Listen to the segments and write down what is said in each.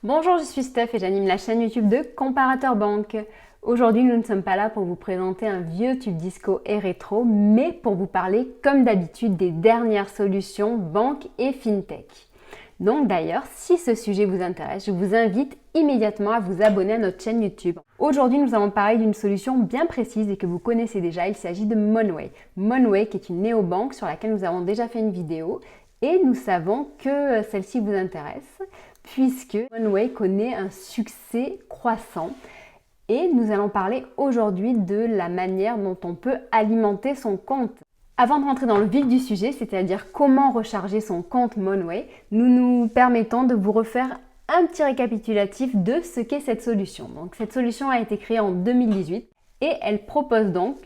Bonjour, je suis Steph et j'anime la chaîne YouTube de Comparateur Banque. Aujourd'hui, nous ne sommes pas là pour vous présenter un vieux tube disco et rétro, mais pour vous parler, comme d'habitude, des dernières solutions banque et fintech. Donc d'ailleurs, si ce sujet vous intéresse, je vous invite immédiatement à vous abonner à notre chaîne YouTube. Aujourd'hui, nous allons parler d'une solution bien précise et que vous connaissez déjà, il s'agit de Monway. Monway qui est une néobanque sur laquelle nous avons déjà fait une vidéo et nous savons que celle-ci vous intéresse puisque Monway connaît un succès croissant. Et nous allons parler aujourd'hui de la manière dont on peut alimenter son compte. Avant de rentrer dans le vif du sujet, c'est-à-dire comment recharger son compte Monway, nous nous permettons de vous refaire un petit récapitulatif de ce qu'est cette solution. Donc cette solution a été créée en 2018 et elle propose donc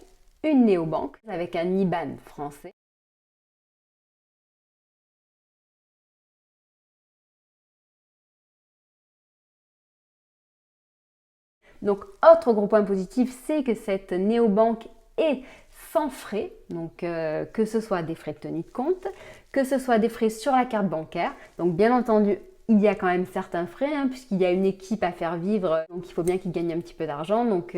une néobanque avec un IBAN français. Donc, autre gros point positif, c'est que cette néobanque est sans frais, donc que ce soit des frais de tenue de compte, que ce soit des frais sur la carte bancaire. Donc, bien entendu, il y a quand même certains frais, puisqu'il y a une équipe à faire vivre, donc il faut bien qu'ils gagnent un petit peu d'argent. Donc,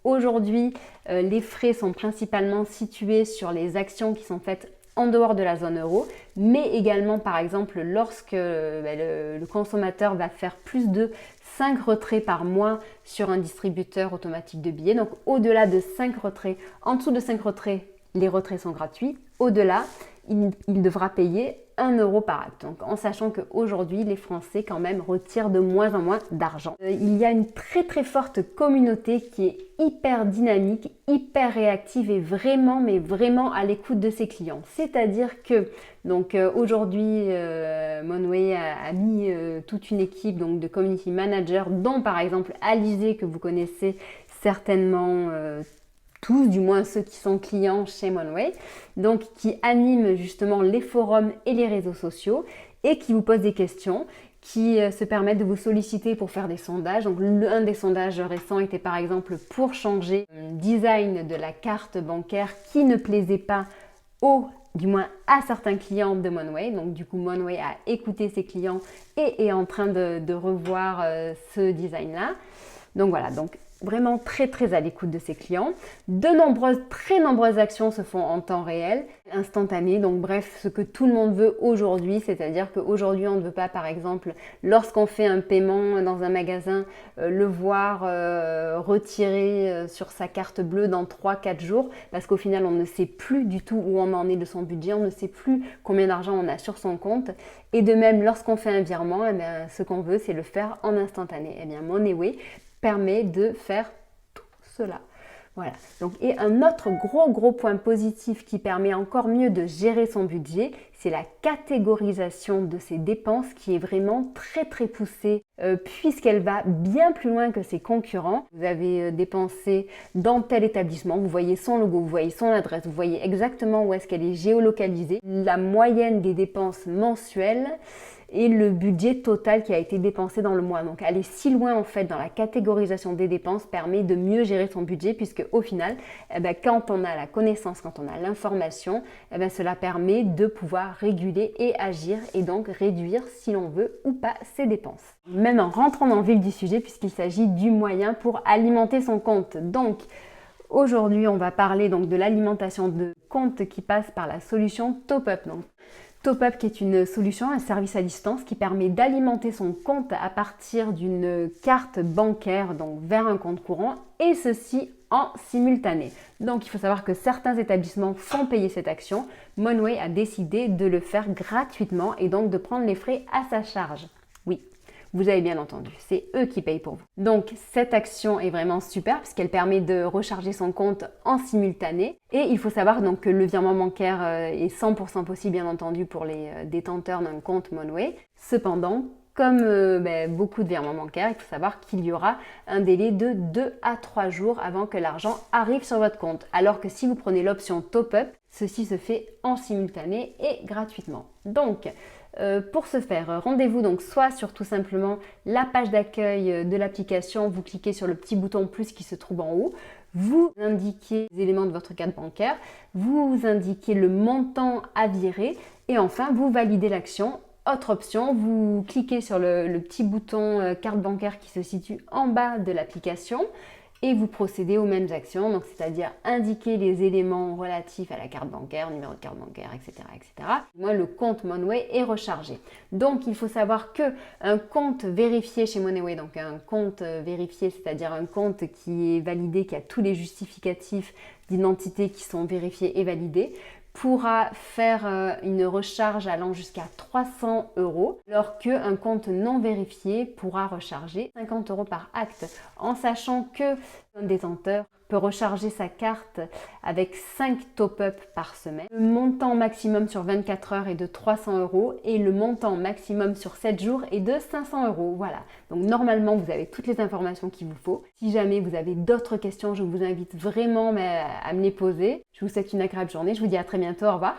aujourd'hui, les frais sont principalement situés sur les actions qui sont faites en dehors de la zone euro, mais également par exemple lorsque le consommateur va faire plus de 5 retraits par mois sur un distributeur automatique de billets. Donc au-delà de 5 retraits, en dessous de 5 retraits, les retraits sont gratuits. Au-delà, il devra payer 1 euro par acte. Donc en sachant qu'aujourd'hui, les Français quand même retirent de moins en moins d'argent. Il y a une très forte communauté qui est hyper dynamique, hyper réactive et vraiment, mais vraiment à l'écoute de ses clients. C'est-à-dire que donc aujourd'hui, Monway a mis toute une équipe donc, de community managers, dont par exemple Alizé que vous connaissez certainement tous, du moins ceux qui sont clients chez Monway, donc qui animent justement les forums et les réseaux sociaux et qui vous posent des questions, qui se permettent de vous solliciter pour faire des sondages. Donc l'un des sondages récents était par exemple pour changer le design de la carte bancaire qui ne plaisait pas du moins à certains clients de Monway. Donc du coup Monway a écouté ses clients et est en train de revoir ce design-là. Donc voilà, donc vraiment très à l'écoute de ses clients. Très nombreuses actions se font en temps réel, instantané. Donc bref, ce que tout le monde veut aujourd'hui, c'est-à-dire qu'aujourd'hui on ne veut pas par exemple, lorsqu'on fait un paiement dans un magasin, le voir retiré sur sa carte bleue dans 3-4 jours, parce qu'au final on ne sait plus du tout où on en est de son budget, on ne sait plus combien d'argent on a sur son compte. Et de même, lorsqu'on fait un virement, ce qu'on veut c'est le faire en instantané. Et bien Monway permet de faire tout cela. Voilà. Donc, et un autre gros point positif qui permet encore mieux de gérer son budget, c'est la catégorisation de ses dépenses qui est vraiment très poussée puisqu'elle va bien plus loin que ses concurrents. Vous avez dépensé dans tel établissement, vous voyez son logo, vous voyez son adresse, vous voyez exactement où est-ce qu'elle est géolocalisée, la moyenne des dépenses mensuelles et le budget total qui a été dépensé dans le mois. Donc aller si loin en fait dans la catégorisation des dépenses permet de mieux gérer son budget puisque au final, quand on a la connaissance, quand on a l'information, cela permet de pouvoir réguler et agir et donc réduire si l'on veut ou pas ses dépenses. Maintenant, rentrons dans le vif du sujet puisqu'il s'agit du moyen pour alimenter son compte. Donc aujourd'hui, on va parler donc de l'alimentation de compte qui passe par la solution TopUp. Donc TopUp qui est une solution, un service à distance qui permet d'alimenter son compte à partir d'une carte bancaire donc vers un compte courant et ceci en simultané. Donc il faut savoir que certains établissements font payer cette action. Monway a décidé de le faire gratuitement et donc de prendre les frais à sa charge. Oui. Vous avez bien entendu, c'est eux qui payent pour vous. Donc cette action est vraiment super puisqu'elle permet de recharger son compte en simultané. Et il faut savoir donc que le virement bancaire est 100% possible bien entendu pour les détenteurs d'un compte Monway. Cependant, comme beaucoup de virements bancaires, il faut savoir qu'il y aura un délai de 2 à 3 jours avant que l'argent arrive sur votre compte. Alors que si vous prenez l'option Top-Up, ceci se fait en simultané et gratuitement. Donc, pour ce faire, rendez-vous donc soit sur tout simplement la page d'accueil de l'application, vous cliquez sur le petit bouton plus qui se trouve en haut, vous indiquez les éléments de votre carte bancaire, vous indiquez le montant à virer et enfin vous validez l'action Autre option, vous cliquez sur le petit bouton carte bancaire qui se situe en bas de l'application et vous procédez aux mêmes actions, donc c'est-à-dire indiquer les éléments relatifs à la carte bancaire, numéro de carte bancaire, etc. etc. Moi, le compte Monway est rechargé. Donc, il faut savoir qu'un compte vérifié chez Monway, donc un compte vérifié, c'est-à-dire un compte qui est validé, qui a tous les justificatifs d'identité qui sont vérifiés et validés, pourra faire une recharge allant jusqu'à 300 €, alors qu'un compte non vérifié pourra recharger 50 € par acte, en sachant que un détenteur peut recharger sa carte avec 5 top-up par semaine. Le montant maximum sur 24 heures est de 300 € et le montant maximum sur 7 jours est de 500 €. Voilà, donc normalement vous avez toutes les informations qu'il vous faut. Si jamais vous avez d'autres questions, je vous invite vraiment à me les poser. Je vous souhaite une agréable journée, je vous dis à très bientôt, au revoir.